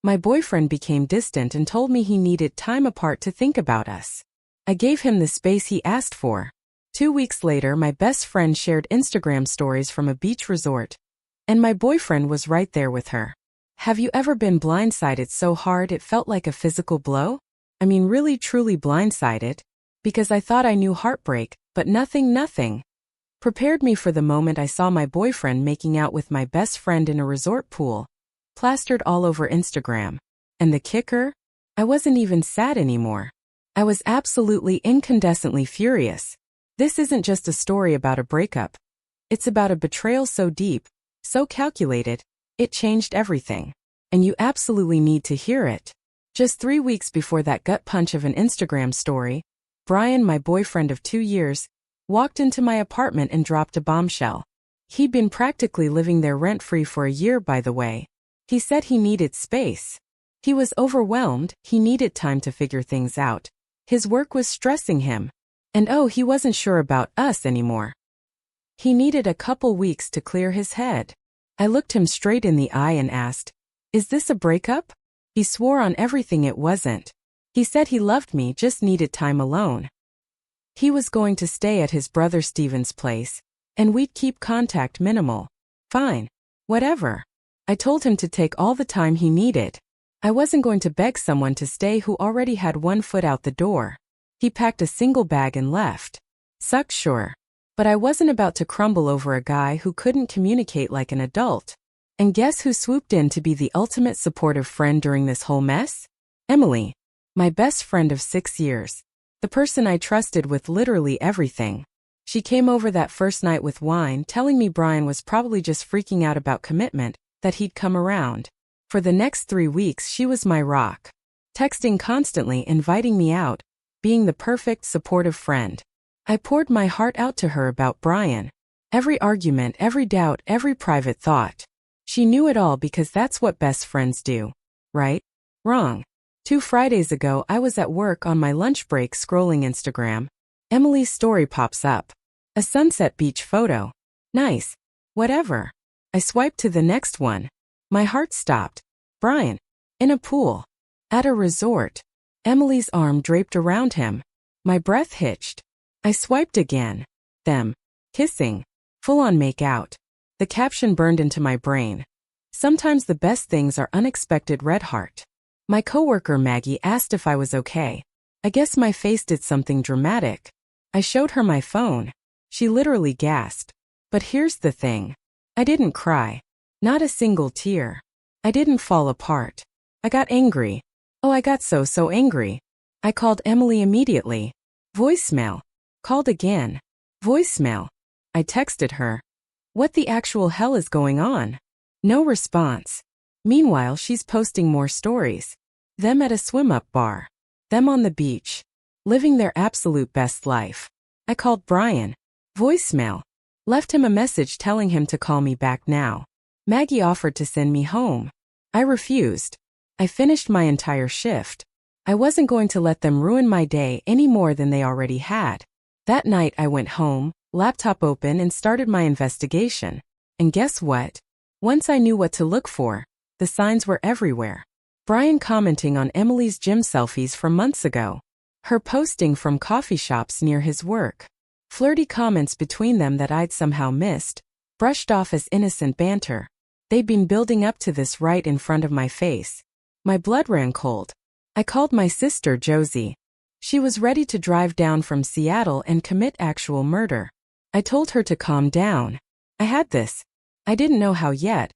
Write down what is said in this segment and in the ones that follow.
My boyfriend became distant and told me he needed time apart to think about us. I gave him the space he asked for. 2 weeks later, my best friend shared Instagram stories from a beach resort. And my boyfriend was right there with her. Have you ever been blindsided so hard it felt like a physical blow? I mean, really truly blindsided. Because I thought I knew heartbreak, but nothing prepared me for the moment I saw my boyfriend making out with my best friend in a resort pool. Plastered all over Instagram. And the kicker? I wasn't even sad anymore. I was absolutely incandescently furious. This isn't just a story about a breakup. It's about a betrayal so deep, so calculated, it changed everything. And you absolutely need to hear it. Just 3 weeks before that gut punch of an Instagram story, Brian, my boyfriend of 2 years, walked into my apartment and dropped a bombshell. He'd been practically living there rent-free for a year, by the way. He said he needed space. He was overwhelmed, he needed time to figure things out. His work was stressing him. And he wasn't sure about us anymore. He needed a couple weeks to clear his head. I looked him straight in the eye and asked, "Is this a breakup?" He swore on everything it wasn't. He said he loved me, just needed time alone. He was going to stay at his brother Steven's place, and we'd keep contact minimal. Fine. Whatever. I told him to take all the time he needed. I wasn't going to beg someone to stay who already had one foot out the door. He packed a single bag and left. Sucked, sure. But I wasn't about to crumble over a guy who couldn't communicate like an adult. And guess who swooped in to be the ultimate supportive friend during this whole mess? Emily. My best friend of 6 years. The person I trusted with literally everything. She came over that first night with wine, telling me Brian was probably just freaking out about commitment, that he'd come around. For the next 3 weeks she was my rock. Texting constantly, inviting me out, being the perfect supportive friend. I poured my heart out to her about Brian. Every argument, every doubt, every private thought. She knew it all because that's what best friends do. Right? Wrong. 2 Fridays ago I was at work on my lunch break scrolling Instagram. Emily's story pops up. A sunset beach photo. Nice. Whatever. I swiped to the next one. My heart stopped. Brian. In a pool. At a resort. Emily's arm draped around him. My breath hitched. I swiped again. Them. Kissing. Full-on make-out. The caption burned into my brain. Sometimes the best things are unexpected. Red heart. My coworker Maggie asked if I was okay. I guess my face did something dramatic. I showed her my phone. She literally gasped. But here's the thing. I didn't cry. Not a single tear. I didn't fall apart. I got angry. I got so angry. I called Emily immediately. Voicemail. Called again. Voicemail. I texted her. What the actual hell is going on? No response. Meanwhile, she's posting more stories. Them at a swim-up bar. Them on the beach. Living their absolute best life. I called Brian. Voicemail. Left him a message telling him to call me back now. Maggie offered to send me home. I refused. I finished my entire shift. I wasn't going to let them ruin my day any more than they already had. That night I went home, laptop open, and started my investigation. And guess what? Once I knew what to look for, the signs were everywhere. Brian commenting on Emily's gym selfies from months ago. Her posting from coffee shops near his work. Flirty comments between them that I'd somehow missed, brushed off as innocent banter. They'd been building up to this right in front of my face. My blood ran cold. I called my sister Josie. She was ready to drive down from Seattle and commit actual murder. I told her to calm down. I had this. I didn't know how yet,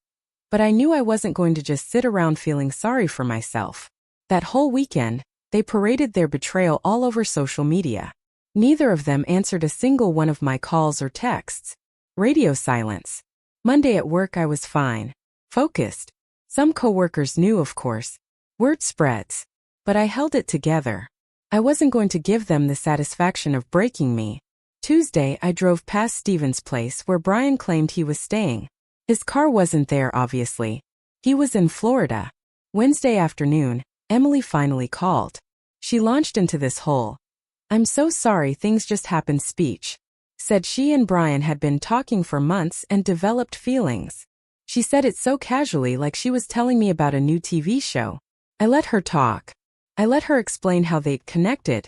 but I knew I wasn't going to just sit around feeling sorry for myself. That whole weekend, they paraded their betrayal all over social media. Neither of them answered a single one of my calls or texts. Radio silence. Monday at work I was fine. Focused. Some coworkers knew, of course. Word spreads. But I held it together. I wasn't going to give them the satisfaction of breaking me. Tuesday I drove past Steven's place where Brian claimed he was staying. His car wasn't there, obviously. He was in Florida. Wednesday afternoon, Emily finally called. She launched into this whole, "I'm so sorry, things just happened" speech. Said she and Brian had been talking for months and developed feelings. She said it so casually, like she was telling me about a new TV show. I let her talk. I let her explain how they'd connected,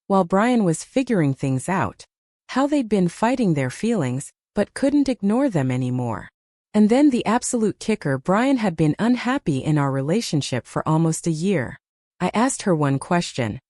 while Brian was figuring things out. How they'd been fighting their feelings, but couldn't ignore them anymore. And then the absolute kicker, Brian had been unhappy in our relationship for almost a year. I asked her one question.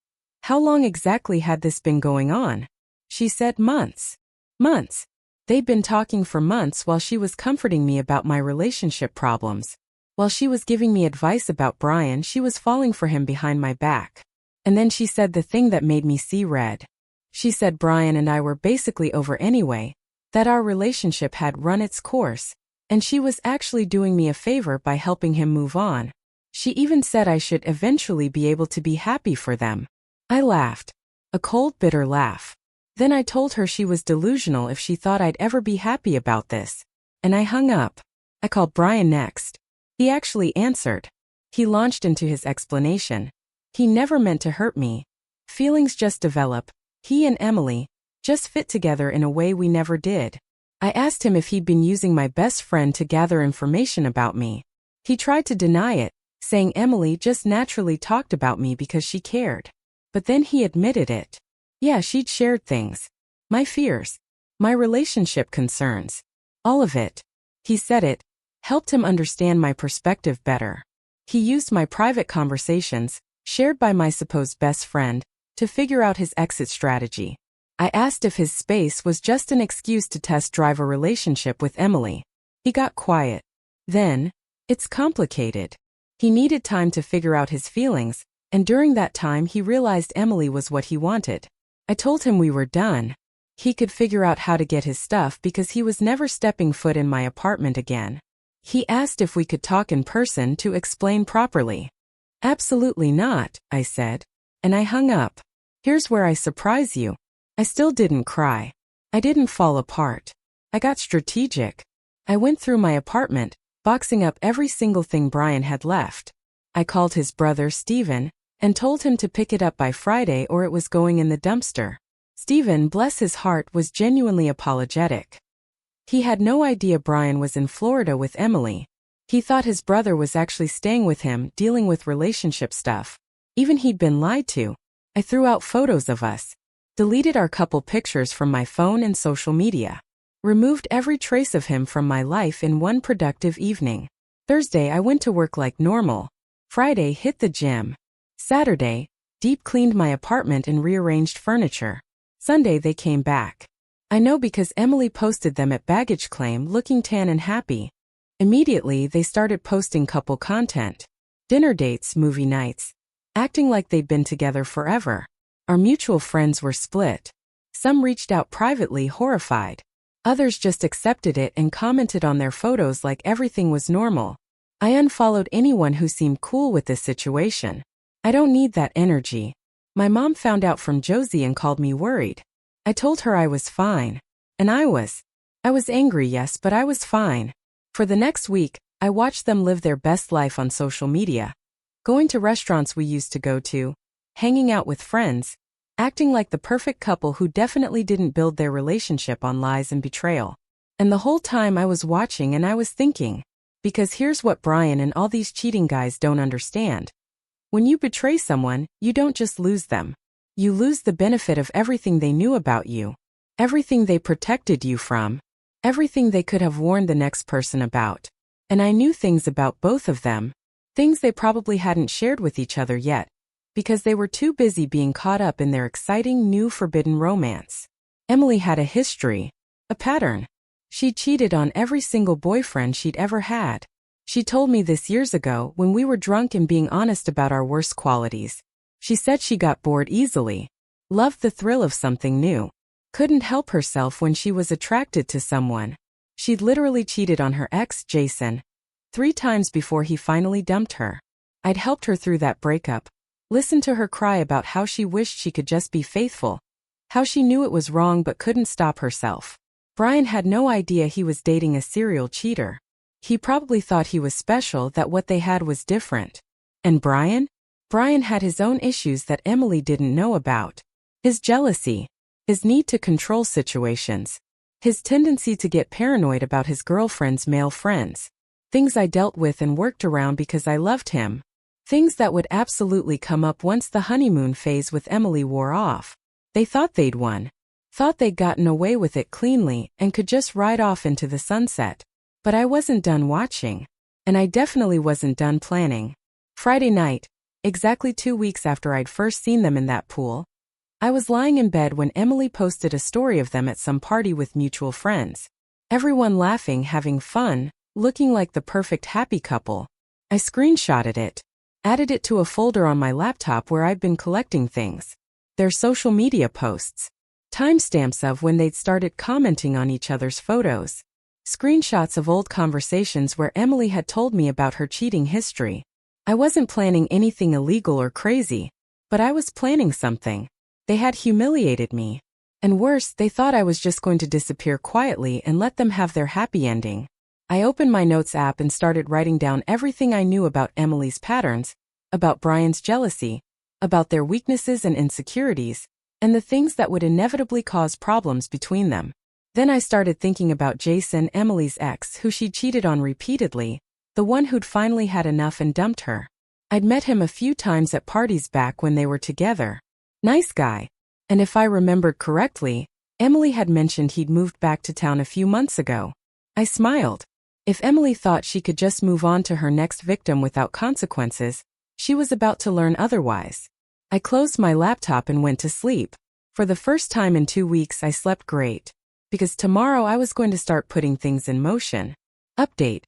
How long exactly had this been going on? She said months. Months. They'd been talking for months while she was comforting me about my relationship problems. While she was giving me advice about Brian, she was falling for him behind my back. And then she said the thing that made me see red. She said Brian and I were basically over anyway, that our relationship had run its course, and she was actually doing me a favor by helping him move on. She even said I should eventually be able to be happy for them. I laughed. A cold, bitter laugh. Then I told her she was delusional if she thought I'd ever be happy about this. And I hung up. I called Brian next. He actually answered. He launched into his explanation. He never meant to hurt me. Feelings just develop. He and Emily just fit together in a way we never did. I asked him if he'd been using my best friend to gather information about me. He tried to deny it, saying Emily just naturally talked about me because she cared. But then he admitted it. Yeah, she'd shared things. My fears. My relationship concerns. All of it. He said it helped him understand my perspective better. He used my private conversations, shared by my supposed best friend, to figure out his exit strategy. I asked if his space was just an excuse to test drive a relationship with Emily. He got quiet. Then, it's complicated. He needed time to figure out his feelings, and during that time he realized Emily was what he wanted. I told him we were done. He could figure out how to get his stuff because he was never stepping foot in my apartment again. He asked if we could talk in person to explain properly. Absolutely not, I said. And I hung up. Here's where I surprise you. I still didn't cry. I didn't fall apart. I got strategic. I went through my apartment, boxing up every single thing Brian had left. I called his brother Steven, and told him to pick it up by Friday or it was going in the dumpster. Steven, bless his heart, was genuinely apologetic. He had no idea Brian was in Florida with Emily. He thought his brother was actually staying with him, dealing with relationship stuff. Even he'd been lied to. I threw out photos of us. Deleted our couple pictures from my phone and social media. Removed every trace of him from my life in one productive evening. Thursday I went to work like normal. Friday hit the gym. Saturday, deep cleaned my apartment and rearranged furniture. Sunday they came back. I know because Emily posted them at baggage claim looking tan and happy. Immediately they started posting couple content. Dinner dates, movie nights. Acting like they'd been together forever. Our mutual friends were split. Some reached out privately, horrified. Others just accepted it and commented on their photos like everything was normal. I unfollowed anyone who seemed cool with this situation. I don't need that energy. My mom found out from Josie and called me worried. I told her I was fine. And I was. I was angry, yes, but I was fine. For the next week, I watched them live their best life on social media. Going to restaurants we used to go to. Hanging out with friends. Acting like the perfect couple who definitely didn't build their relationship on lies and betrayal. And the whole time I was watching and I was thinking. Because here's what Brian and all these cheating guys don't understand. When you betray someone, you don't just lose them. You lose the benefit of everything they knew about you. Everything they protected you from. Everything they could have warned the next person about. And I knew things about both of them. Things they probably hadn't shared with each other yet. Because they were too busy being caught up in their exciting new forbidden romance. Emily had a history. A pattern. She cheated on every single boyfriend she'd ever had. She told me this years ago when we were drunk and being honest about our worst qualities. She said she got bored easily. Loved the thrill of something new. Couldn't help herself when she was attracted to someone. She'd literally cheated on her ex, Jason, 3 times before he finally dumped her. I'd helped her through that breakup. Listened to her cry about how she wished she could just be faithful. How she knew it was wrong but couldn't stop herself. Brian had no idea he was dating a serial cheater. He probably thought he was special, that what they had was different. And Brian? Brian had his own issues that Emily didn't know about. His jealousy. His need to control situations. His tendency to get paranoid about his girlfriend's male friends. Things I dealt with and worked around because I loved him. Things that would absolutely come up once the honeymoon phase with Emily wore off. They thought they'd won. Thought they'd gotten away with it cleanly and could just ride off into the sunset. But I wasn't done watching. And I definitely wasn't done planning. Friday night, exactly 2 weeks after I'd first seen them in that pool, I was lying in bed when Emily posted a story of them at some party with mutual friends. Everyone laughing, having fun, looking like the perfect happy couple. I screenshotted it, added it to a folder on my laptop where I'd been collecting things. Their social media posts. Timestamps of when they'd started commenting on each other's photos. Screenshots of old conversations where Emily had told me about her cheating history. I wasn't planning anything illegal or crazy, but I was planning something. They had humiliated me. And worse, they thought I was just going to disappear quietly and let them have their happy ending. I opened my notes app and started writing down everything I knew about Emily's patterns, about Brian's jealousy, about their weaknesses and insecurities, and the things that would inevitably cause problems between them. Then I started thinking about Jason, Emily's ex, who she cheated on repeatedly, the one who'd finally had enough and dumped her. I'd met him a few times at parties back when they were together. Nice guy. And if I remembered correctly, Emily had mentioned he'd moved back to town a few months ago. I smiled. If Emily thought she could just move on to her next victim without consequences, she was about to learn otherwise. I closed my laptop and went to sleep. For the first time in 2 weeks, I slept great. Because tomorrow I was going to start putting things in motion. Update.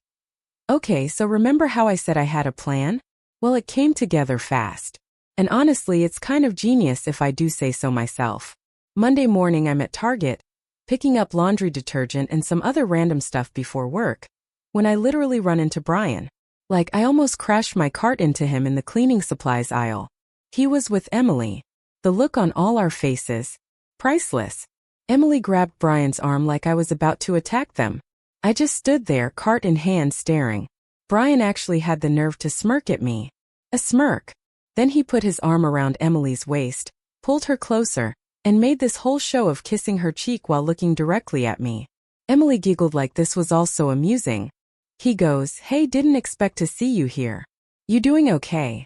Okay, so remember how I said I had a plan? Well, it came together fast. And honestly, it's kind of genius if I do say so myself. Monday morning I'm at Target, picking up laundry detergent and some other random stuff before work, when I literally run into Brian. Like, I almost crashed my cart into him in the cleaning supplies aisle. He was with Emily. The look on all our faces. Priceless. Emily grabbed Brian's arm like I was about to attack them. I just stood there, cart in hand, staring. Brian actually had the nerve to smirk at me. A smirk. Then he put his arm around Emily's waist, pulled her closer, and made this whole show of kissing her cheek while looking directly at me. Emily giggled like this was all so amusing. He goes, "Hey, didn't expect to see you here. You doing okay?"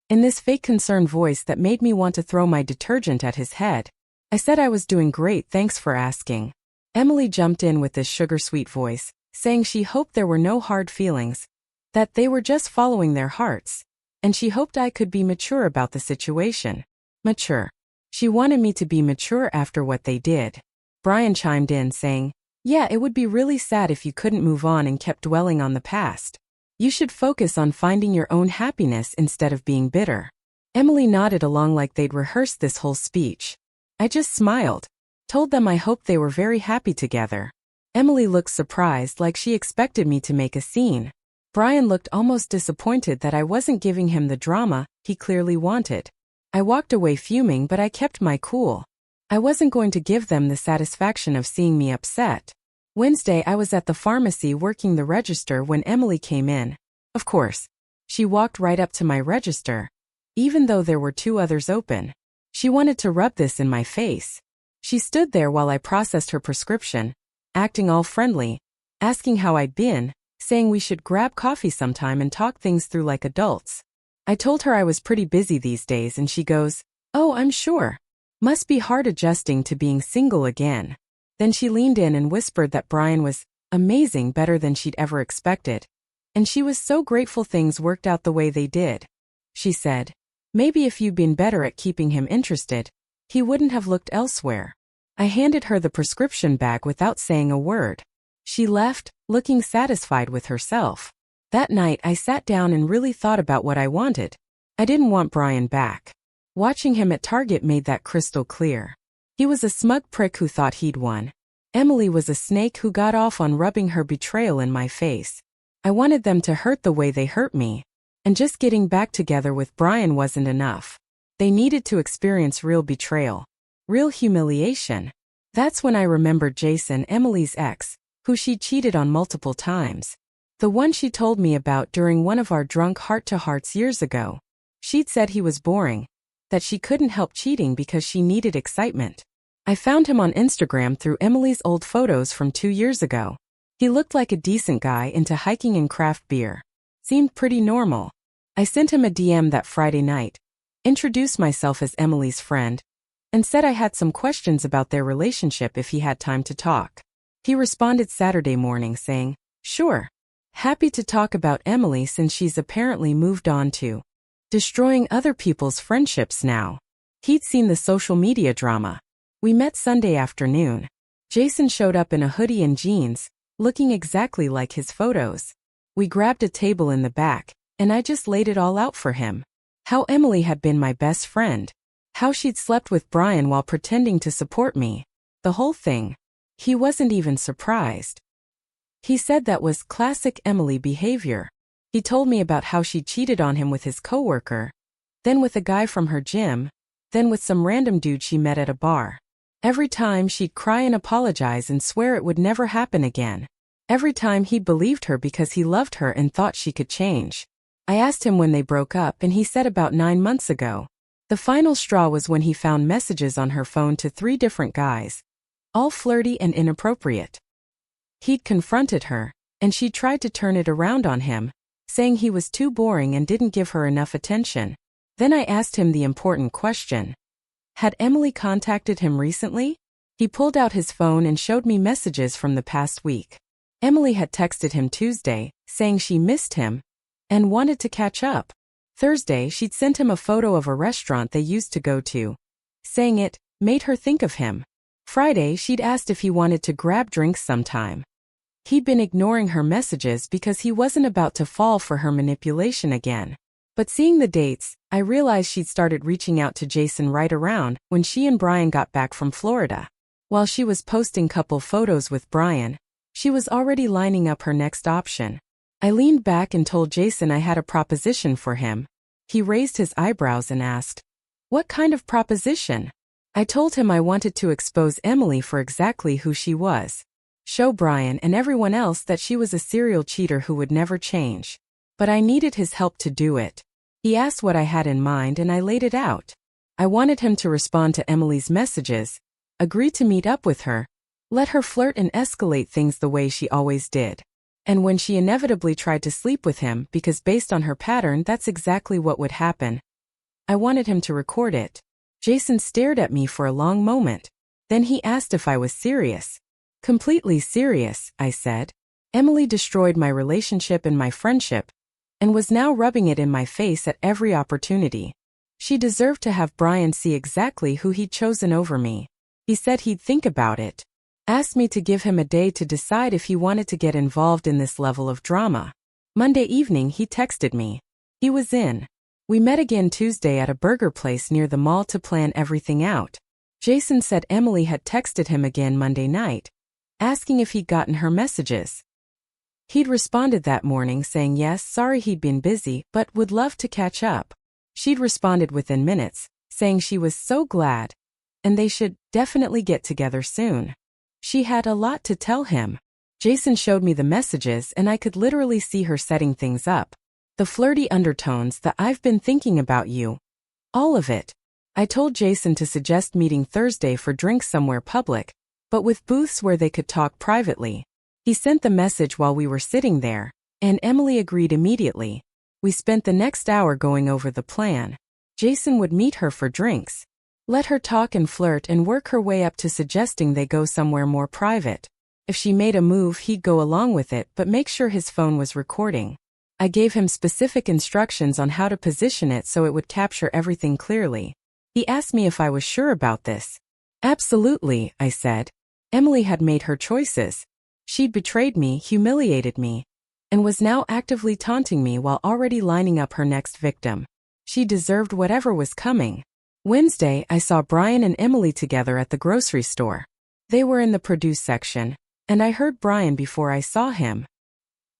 In this fake concerned voice that made me want to throw my detergent at his head. I said I was doing great, thanks for asking. Emily jumped in with this sugar-sweet voice, saying she hoped there were no hard feelings, that they were just following their hearts, and she hoped I could be mature about the situation. Mature. She wanted me to be mature after what they did. Brian chimed in saying, "Yeah, it would be really sad if you couldn't move on and kept dwelling on the past. You should focus on finding your own happiness instead of being bitter." Emily nodded along like they'd rehearsed this whole speech. I just smiled, told them I hoped they were very happy together. Emily looked surprised, like she expected me to make a scene. Brian looked almost disappointed that I wasn't giving him the drama he clearly wanted. I walked away fuming, but I kept my cool. I wasn't going to give them the satisfaction of seeing me upset. Wednesday, I was at the pharmacy working the register when Emily came in. Of course, she walked right up to my register, even though there were 2 others open. She wanted to rub this in my face. She stood there while I processed her prescription, acting all friendly, asking how I'd been, saying we should grab coffee sometime and talk things through like adults. I told her I was pretty busy these days and she goes, "Oh, I'm sure. Must be hard adjusting to being single again." Then she leaned in and whispered that Brian was amazing, better than she'd ever expected. And she was so grateful things worked out the way they did. She said, "Maybe if you'd been better at keeping him interested, he wouldn't have looked elsewhere." I handed her the prescription bag without saying a word. She left, looking satisfied with herself. That night I sat down and really thought about what I wanted. I didn't want Brian back. Watching him at Target made that crystal clear. He was a smug prick who thought he'd won. Emily was a snake who got off on rubbing her betrayal in my face. I wanted them to hurt the way they hurt me. And just getting back together with Brian wasn't enough. They needed to experience real betrayal. Real humiliation. That's when I remembered Jason, Emily's ex, who she cheated on multiple times. The one she told me about during one of our drunk heart-to-hearts years ago. She'd said he was boring, that she couldn't help cheating because she needed excitement. I found him on Instagram through Emily's old photos from 2 years ago. He looked like a decent guy into hiking and craft beer. Seemed pretty normal. I sent him a DM that Friday night, introduced myself as Emily's friend, and said I had some questions about their relationship if he had time to talk. He responded Saturday morning saying, "Sure. Happy to talk about Emily since she's apparently moved on to destroying other people's friendships now." He'd seen the social media drama. We met Sunday afternoon. Jason showed up in a hoodie and jeans, looking exactly like his photos. We grabbed a table in the back, and I just laid it all out for him. How Emily had been my best friend. How she'd slept with Brian while pretending to support me. The whole thing. He wasn't even surprised. He said that was classic Emily behavior. He told me about how she cheated on him with his coworker, then with a guy from her gym, then with some random dude she met at a bar. Every time she'd cry and apologize and swear it would never happen again. Every time he believed her because he loved her and thought she could change. I asked him when they broke up and he said about 9 months ago. The final straw was when he found messages on her phone to 3 different guys, all flirty and inappropriate. He'd confronted her, and she tried to turn it around on him, saying he was too boring and didn't give her enough attention. Then I asked him the important question. Had Emily contacted him recently? He pulled out his phone and showed me messages from the past week. Emily had texted him Tuesday, saying she missed him and wanted to catch up. Thursday, she'd sent him a photo of a restaurant they used to go to, saying it made her think of him. Friday, she'd asked if he wanted to grab drinks sometime. He'd been ignoring her messages because he wasn't about to fall for her manipulation again. But seeing the dates, I realized she'd started reaching out to Jason right around when she and Brian got back from Florida. While she was posting couple photos with Brian, she was already lining up her next option. I leaned back and told Jason I had a proposition for him. He raised his eyebrows and asked, "What kind of proposition?" I told him I wanted to expose Emily for exactly who she was. Show Brian and everyone else that she was a serial cheater who would never change. But I needed his help to do it. He asked what I had in mind and I laid it out. I wanted him to respond to Emily's messages, agree to meet up with her, let her flirt and escalate things the way she always did. And when she inevitably tried to sleep with him, because based on her pattern that's exactly what would happen, I wanted him to record it. Jason stared at me for a long moment. Then he asked if I was serious. Completely serious, I said. Emily destroyed my relationship and my friendship, and was now rubbing it in my face at every opportunity. She deserved to have Brian see exactly who he'd chosen over me. He said he'd think about it. Asked me to give him a day to decide if he wanted to get involved in this level of drama. Monday evening he texted me. He was in. We met again Tuesday at a burger place near the mall to plan everything out. Jason said Emily had texted him again Monday night, asking if he'd gotten her messages. He'd responded that morning saying yes, sorry he'd been busy, but would love to catch up. She'd responded within minutes, saying she was so glad, and they should definitely get together soon. She had a lot to tell him. Jason showed me the messages and I could literally see her setting things up. The flirty undertones, the "I've been thinking about you." All of it. I told Jason to suggest meeting Thursday for drinks somewhere public, but with booths where they could talk privately. He sent the message while we were sitting there, and Emily agreed immediately. We spent the next hour going over the plan. Jason would meet her for drinks, let her talk and flirt and work her way up to suggesting they go somewhere more private. If she made a move, he'd go along with it but make sure his phone was recording. I gave him specific instructions on how to position it so it would capture everything clearly. He asked me if I was sure about this. Absolutely, I said. Emily had made her choices. She'd betrayed me, humiliated me, and was now actively taunting me while already lining up her next victim. She deserved whatever was coming. Wednesday, I saw Brian and Emily together at the grocery store. They were in the produce section, and I heard Brian before I saw him.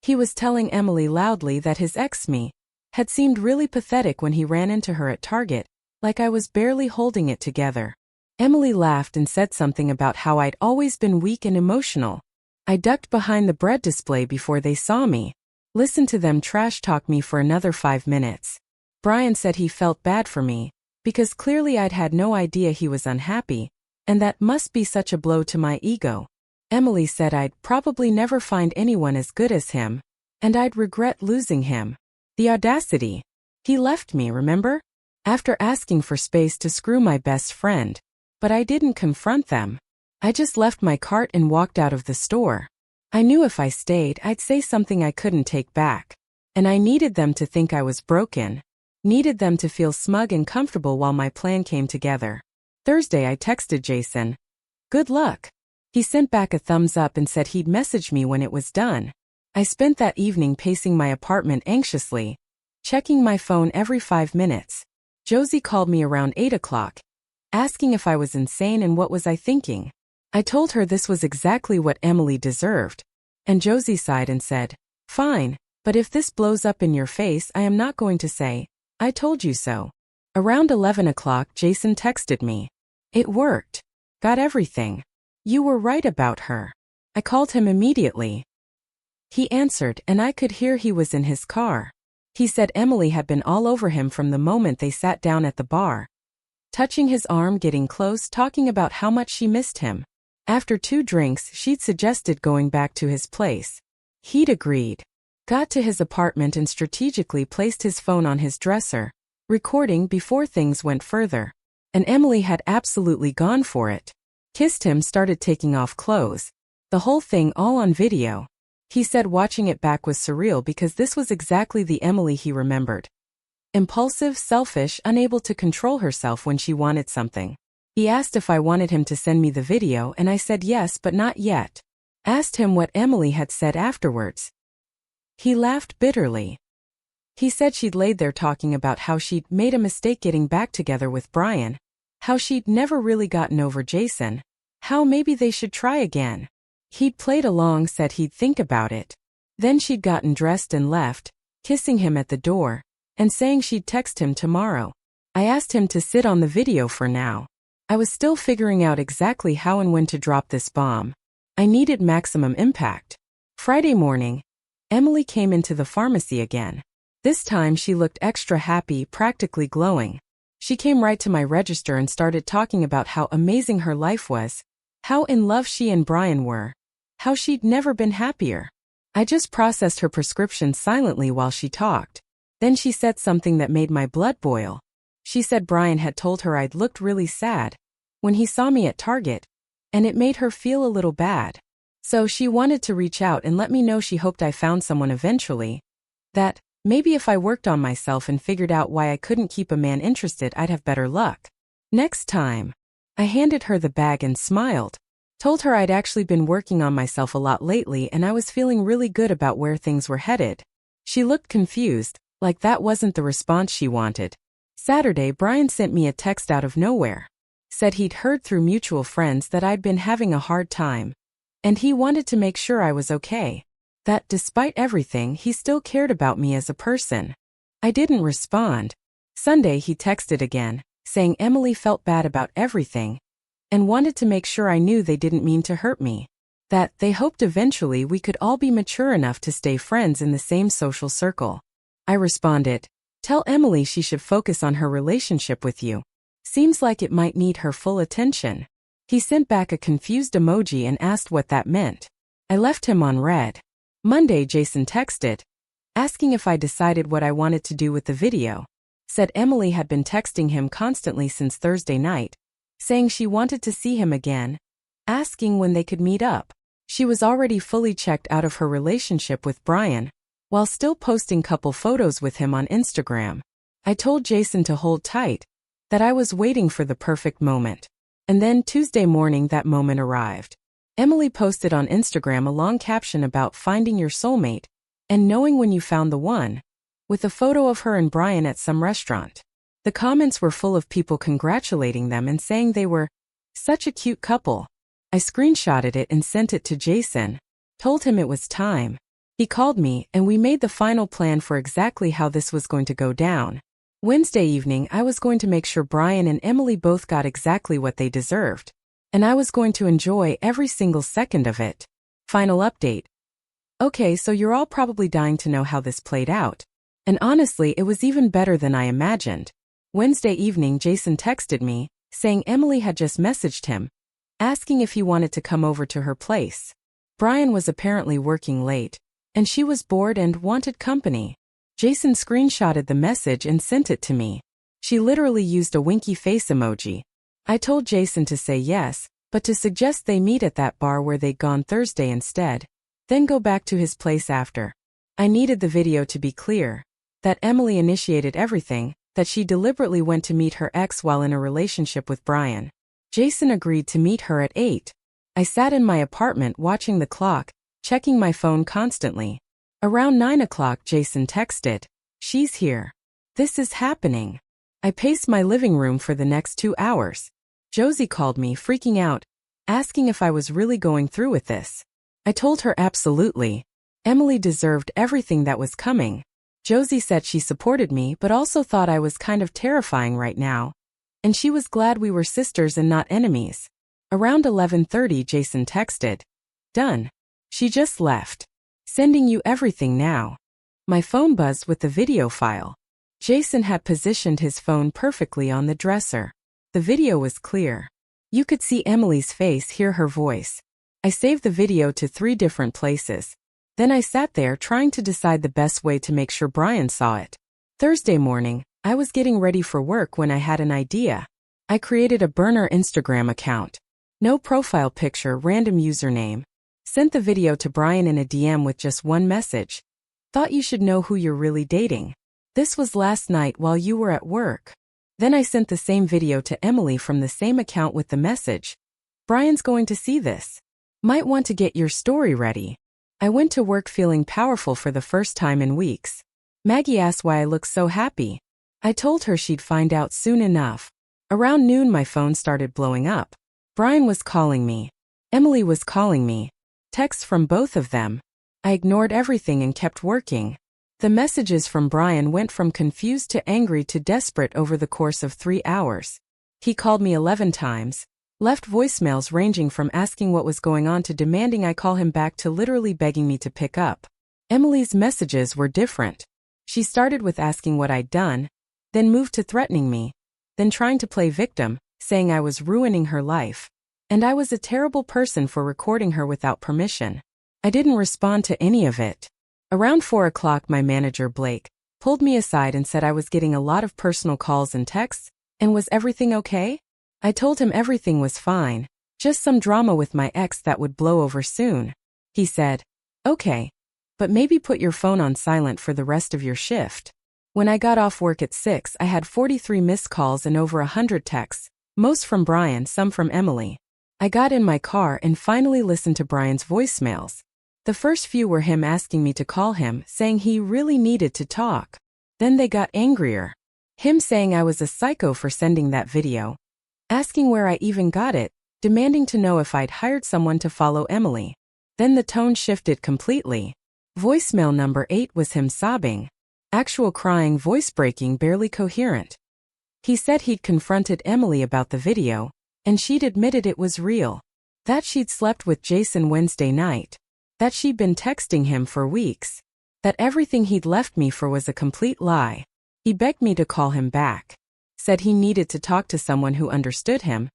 He was telling Emily loudly that his ex-me had seemed really pathetic when he ran into her at Target, like I was barely holding it together. Emily laughed and said something about how I'd always been weak and emotional. I ducked behind the bread display before they saw me. Listened to them trash talk me for another 5 minutes. Brian said he felt bad for me, because clearly I'd had no idea he was unhappy, and that must be such a blow to my ego. Emily said I'd probably never find anyone as good as him, and I'd regret losing him. The audacity. He left me, remember? After asking for space to screw my best friend. But I didn't confront them. I just left my cart and walked out of the store. I knew if I stayed, I'd say something I couldn't take back. And I needed them to think I was broken. Needed them to feel smug and comfortable while my plan came together. Thursday I texted Jason. Good luck. He sent back a thumbs up and said he'd message me when it was done. I spent that evening pacing my apartment anxiously, checking my phone every 5 minutes. Josie called me around 8 o'clock, asking if I was insane and what was I thinking. I told her this was exactly what Emily deserved. And Josie sighed and said, fine, but if this blows up in your face, I am not going to say, I told you so. Around 11 o'clock, Jason texted me. It worked. Got everything. You were right about her. I called him immediately. He answered, and I could hear he was in his car. He said Emily had been all over him from the moment they sat down at the bar. Touching his arm, getting close, talking about how much she missed him. After 2 drinks, she'd suggested going back to his place. He'd agreed. Got to his apartment and strategically placed his phone on his dresser, recording before things went further. And Emily had absolutely gone for it. Kissed him, started taking off clothes. The whole thing all on video. He said watching it back was surreal because this was exactly the Emily he remembered. Impulsive, selfish, unable to control herself when she wanted something. He asked if I wanted him to send me the video and I said yes, but not yet. Asked him what Emily had said afterwards. He laughed bitterly. He said she'd laid there talking about how she'd made a mistake getting back together with Brian, how she'd never really gotten over Jason, how maybe they should try again. He'd played along, said he'd think about it. Then she'd gotten dressed and left, kissing him at the door, and saying she'd text him tomorrow. I asked him to sit on the video for now. I was still figuring out exactly how and when to drop this bomb. I needed maximum impact. Friday morning, Emily came into the pharmacy again. This time she looked extra happy, practically glowing. She came right to my register and started talking about how amazing her life was, how in love she and Brian were, how she'd never been happier. I just processed her prescription silently while she talked. Then she said something that made my blood boil. She said Brian had told her I'd looked really sad when he saw me at Target, and it made her feel a little bad. So she wanted to reach out and let me know she hoped I found someone eventually. That, maybe if I worked on myself and figured out why I couldn't keep a man interested, I'd have better luck. Next time. I handed her the bag and smiled. Told her I'd actually been working on myself a lot lately and I was feeling really good about where things were headed. She looked confused, like that wasn't the response she wanted. Saturday, Brian sent me a text out of nowhere. Said he'd heard through mutual friends that I'd been having a hard time. And he wanted to make sure I was okay. That despite everything, he still cared about me as a person. I didn't respond. Sunday he texted again, saying Emily felt bad about everything, and wanted to make sure I knew they didn't mean to hurt me. That they hoped eventually we could all be mature enough to stay friends in the same social circle. I responded, tell Emily she should focus on her relationship with you. Seems like it might need her full attention. He sent back a confused emoji and asked what that meant. I left him on read. Monday Jason texted, asking if I decided what I wanted to do with the video. Said Emily had been texting him constantly since Thursday night, saying she wanted to see him again, asking when they could meet up. She was already fully checked out of her relationship with Brian, while still posting couple photos with him on Instagram. I told Jason to hold tight, that I was waiting for the perfect moment. And then Tuesday morning that moment arrived. Emily posted on Instagram a long caption about finding your soulmate and knowing when you found the one, with a photo of her and Brian at some restaurant. The comments were full of people congratulating them and saying they were such a cute couple. I screenshotted it and sent it to Jason, told him it was time. He called me and we made the final plan for exactly how this was going to go down. Wednesday evening I was going to make sure Brian and Emily both got exactly what they deserved. And I was going to enjoy every single second of it. Final update. Okay, so you're all probably dying to know how this played out. And honestly, it was even better than I imagined. Wednesday evening Jason texted me, saying Emily had just messaged him, asking if he wanted to come over to her place. Brian was apparently working late, and she was bored and wanted company. Jason screenshotted the message and sent it to me. She literally used a winky face emoji. I told Jason to say yes, but to suggest they meet at that bar where they'd gone Thursday instead, then go back to his place after. I needed the video to be clear that Emily initiated everything, that she deliberately went to meet her ex while in a relationship with Brian. Jason agreed to meet her at 8. I sat in my apartment watching the clock, checking my phone constantly. Around 9 o'clock, Jason texted, "She's here. This is happening." I paced my living room for the next 2 hours. Josie called me, freaking out, asking if I was really going through with this. I told her absolutely. Emily deserved everything that was coming. Josie said she supported me but also thought I was kind of terrifying right now. And she was glad we were sisters and not enemies. Around 11:30, Jason texted, "Done. She just left. Sending you everything now." My phone buzzed with the video file. Jason had positioned his phone perfectly on the dresser. The video was clear. You could see Emily's face, hear her voice. I saved the video to 3 different places. Then I sat there trying to decide the best way to make sure Brian saw it. Thursday morning, I was getting ready for work when I had an idea. I created a burner Instagram account. No profile picture, random username. Sent the video to Brian in a DM with just one message. Thought you should know who you're really dating. This was last night while you were at work. Then I sent the same video to Emily from the same account with the message, "Brian's going to see this. Might want to get your story ready." I went to work feeling powerful for the first time in weeks. Maggie asked why I looked so happy. I told her she'd find out soon enough. Around noon, my phone started blowing up. Brian was calling me. Emily was calling me. Texts from both of them. I ignored everything and kept working. The messages from Brian went from confused to angry to desperate over the course of 3 hours. He called me 11 times, left voicemails ranging from asking what was going on to demanding I call him back to literally begging me to pick up. Emily's messages were different. She started with asking what I'd done, then moved to threatening me, then trying to play victim, saying I was ruining her life. And I was a terrible person for recording her without permission. I didn't respond to any of it. Around 4 o'clock, my manager, Blake, pulled me aside and said I was getting a lot of personal calls and texts, and was everything okay? I told him everything was fine, just some drama with my ex that would blow over soon. He said, "Okay, but maybe put your phone on silent for the rest of your shift." When I got off work at 6, I had 43 missed calls and over 100 texts, most from Brian, some from Emily. I got in my car and finally listened to Brian's voicemails. The first few were him asking me to call him, saying he really needed to talk. Then they got angrier. Him saying I was a psycho for sending that video, asking where I even got it, demanding to know if I'd hired someone to follow Emily. Then the tone shifted completely. Voicemail number 8 was him sobbing. Actual crying, voice breaking, barely coherent. He said he'd confronted Emily about the video, and she'd admitted it was real. That she'd slept with Jason Wednesday night. That she'd been texting him for weeks. That everything he'd left me for was a complete lie. He begged me to call him back. Said he needed to talk to someone who understood him.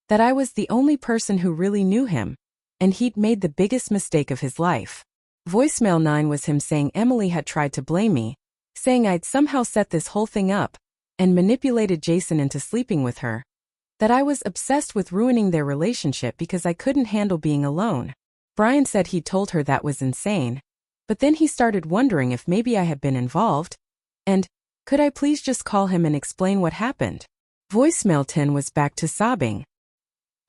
That I was the only person who really knew him. And he'd made the biggest mistake of his life. Voicemail 9 was him saying Emily had tried to blame me, saying I'd somehow set this whole thing up and manipulated Jason into sleeping with her. That I was obsessed with ruining their relationship because I couldn't handle being alone. Brian said he'd told her that was insane, but then he started wondering if maybe I had been involved, and could I please just call him and explain what happened? Voicemail 10 was back to sobbing.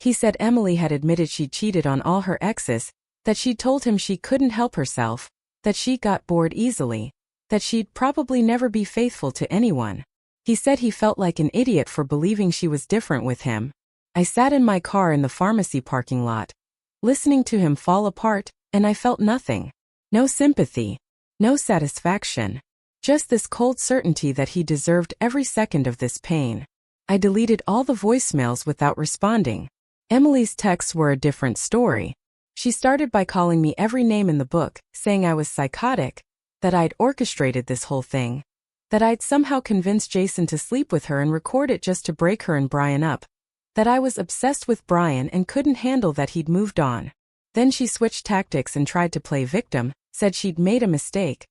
He said Emily had admitted she cheated on all her exes, that she'd told him she couldn't help herself, that she got bored easily, that she'd probably never be faithful to anyone. He said he felt like an idiot for believing she was different with him. I sat in my car in the pharmacy parking lot, listening to him fall apart, and I felt nothing. No sympathy. No satisfaction. Just this cold certainty that he deserved every second of this pain. I deleted all the voicemails without responding. Emily's texts were a different story. She started by calling me every name in the book, saying I was psychotic, that I'd orchestrated this whole thing, that I'd somehow convinced Jason to sleep with her and record it just to break her and Brian up, that I was obsessed with Brian and couldn't handle that he'd moved on. Then she switched tactics and tried to play victim, said she'd made a mistake.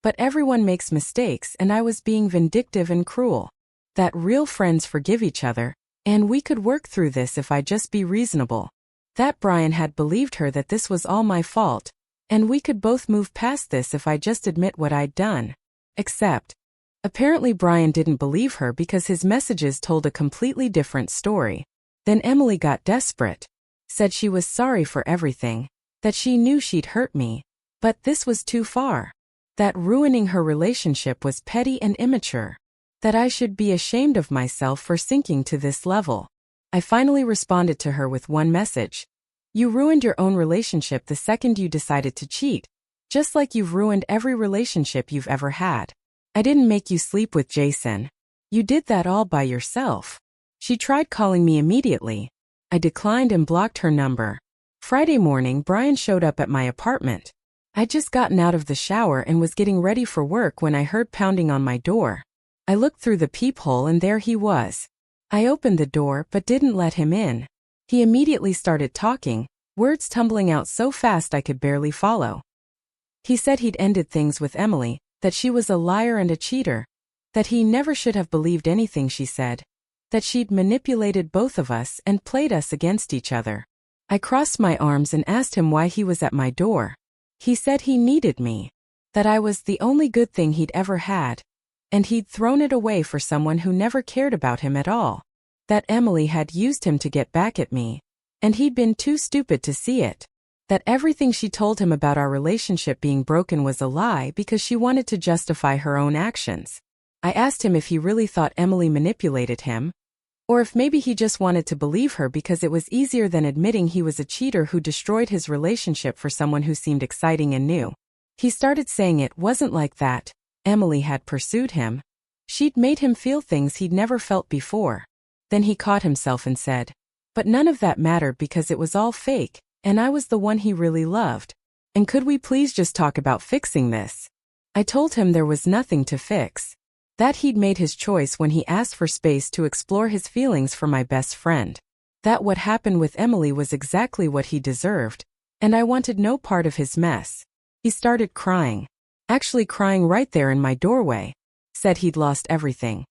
But everyone makes mistakes and I was being vindictive and cruel. That real friends forgive each other, and we could work through this if I just be reasonable. That Brian had believed her that this was all my fault, and we could both move past this if I just admit what I'd done. Except, apparently Brian didn't believe her because his messages told a completely different story. Then Emily got desperate. Said she was sorry for everything, that she knew she'd hurt me. But this was too far. That ruining her relationship was petty and immature. That I should be ashamed of myself for sinking to this level. I finally responded to her with one message. You ruined your own relationship the second you decided to cheat, just like you've ruined every relationship you've ever had. I didn't make you sleep with Jason. You did that all by yourself. She tried calling me immediately. I declined and blocked her number. Friday morning, Brian showed up at my apartment. I'd just gotten out of the shower and was getting ready for work when I heard pounding on my door. I looked through the peephole and there he was. I opened the door but didn't let him in. He immediately started talking, words tumbling out so fast I could barely follow. He said he'd ended things with Emily, that she was a liar and a cheater, that he never should have believed anything she said, that she'd manipulated both of us and played us against each other. I crossed my arms and asked him why he was at my door. He said he needed me, that I was the only good thing he'd ever had, and he'd thrown it away for someone who never cared about him at all. That Emily had used him to get back at me, and he'd been too stupid to see it. That everything she told him about our relationship being broken was a lie because she wanted to justify her own actions. I asked him if he really thought Emily manipulated him, or if maybe he just wanted to believe her because it was easier than admitting he was a cheater who destroyed his relationship for someone who seemed exciting and new. He started saying it wasn't like that. Emily had pursued him. She'd made him feel things he'd never felt before. Then he caught himself and said, but none of that mattered because it was all fake, and I was the one he really loved. And could we please just talk about fixing this? I told him there was nothing to fix. That he'd made his choice when he asked for space to explore his feelings for my best friend. That what happened with Emily was exactly what he deserved, and I wanted no part of his mess. He started crying. Actually crying right there in my doorway. Said he'd lost everything.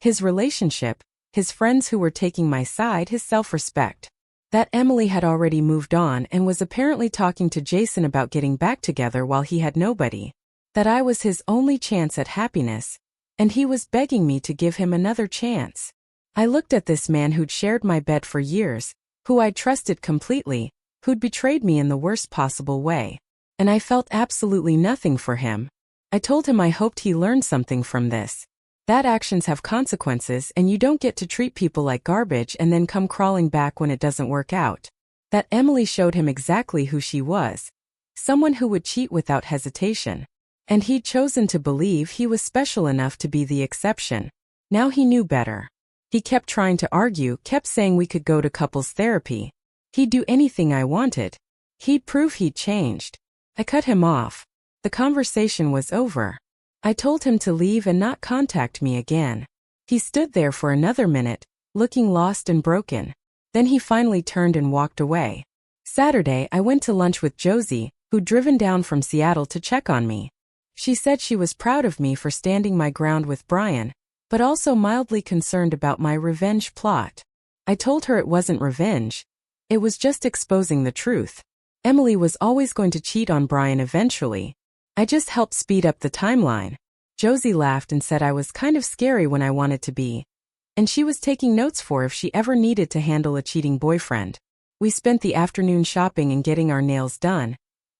His relationship, his friends who were taking my side, his self-respect. That Emily had already moved on and was apparently talking to Jason about getting back together while he had nobody. That I was his only chance at happiness, and he was begging me to give him another chance. I looked at this man who'd shared my bed for years, who I'd trusted completely, who'd betrayed me in the worst possible way. And I felt absolutely nothing for him. I told him I hoped he learned something from this. That actions have consequences and you don't get to treat people like garbage and then come crawling back when it doesn't work out. That Emily showed him exactly who she was. Someone who would cheat without hesitation. And he'd chosen to believe he was special enough to be the exception. Now he knew better. He kept trying to argue, kept saying we could go to couples therapy. He'd do anything I wanted. He'd prove he'd changed. I cut him off. The conversation was over. I told him to leave and not contact me again. He stood there for another minute, looking lost and broken. Then he finally turned and walked away. Saturday, I went to lunch with Josie, who'd driven down from Seattle to check on me. She said she was proud of me for standing my ground with Brian, but also mildly concerned about my revenge plot. I told her it wasn't revenge. It was just exposing the truth. Emily was always going to cheat on Brian eventually. I just helped speed up the timeline. Josie laughed and said I was kind of scary when I wanted to be. And she was taking notes for if she ever needed to handle a cheating boyfriend. We spent the afternoon shopping and getting our nails done.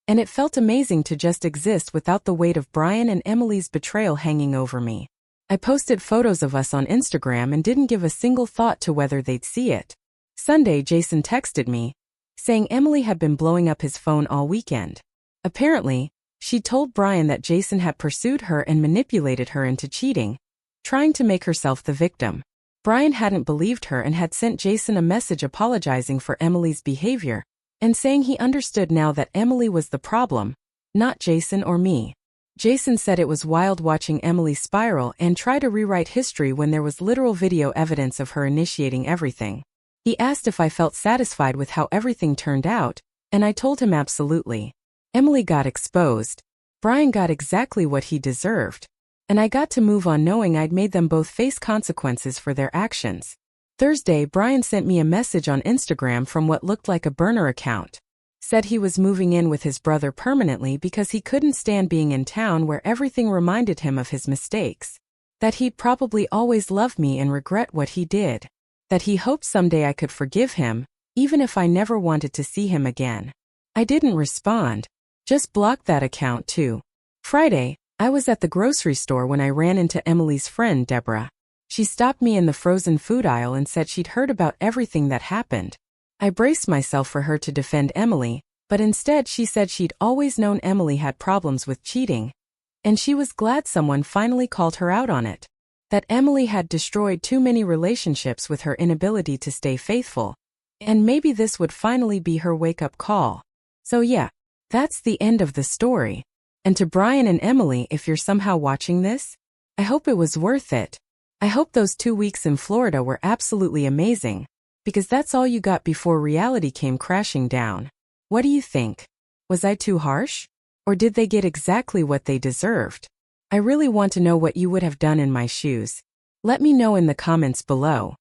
And it felt amazing to just exist without the weight of Brian and Emily's betrayal hanging over me. I posted photos of us on Instagram and didn't give a single thought to whether they'd see it. Sunday, Jason texted me, saying Emily had been blowing up his phone all weekend. Apparently, she told Brian that Jason had pursued her and manipulated her into cheating, trying to make herself the victim. Brian hadn't believed her and had sent Jason a message apologizing for Emily's behavior, and saying he understood now that Emily was the problem, not Jason or me. Jason said it was wild watching Emily spiral and try to rewrite history when there was literal video evidence of her initiating everything. He asked if I felt satisfied with how everything turned out, and I told him absolutely. Emily got exposed. Brian got exactly what he deserved. And I got to move on knowing I'd made them both face consequences for their actions. Thursday, Brian sent me a message on Instagram from what looked like a burner account. Said he was moving in with his brother permanently because he couldn't stand being in town where everything reminded him of his mistakes. That he'd probably always love me and regret what he did. That he hoped someday I could forgive him, even if I never wanted to see him again. I didn't respond. Just blocked that account too. Friday, I was at the grocery store when I ran into Emily's friend, Deborah. She stopped me in the frozen food aisle and said she'd heard about everything that happened. I braced myself for her to defend Emily, but instead she said she'd always known Emily had problems with cheating, and she was glad someone finally called her out on it. That Emily had destroyed too many relationships with her inability to stay faithful, and maybe this would finally be her wake-up call. So yeah, that's the end of the story. And to Brian and Emily, if you're somehow watching this, I hope it was worth it. I hope those 2 weeks in Florida were absolutely amazing, because that's all you got before reality came crashing down. What do you think? Was I too harsh? Or did they get exactly what they deserved? I really want to know what you would have done in my shoes. Let me know in the comments below.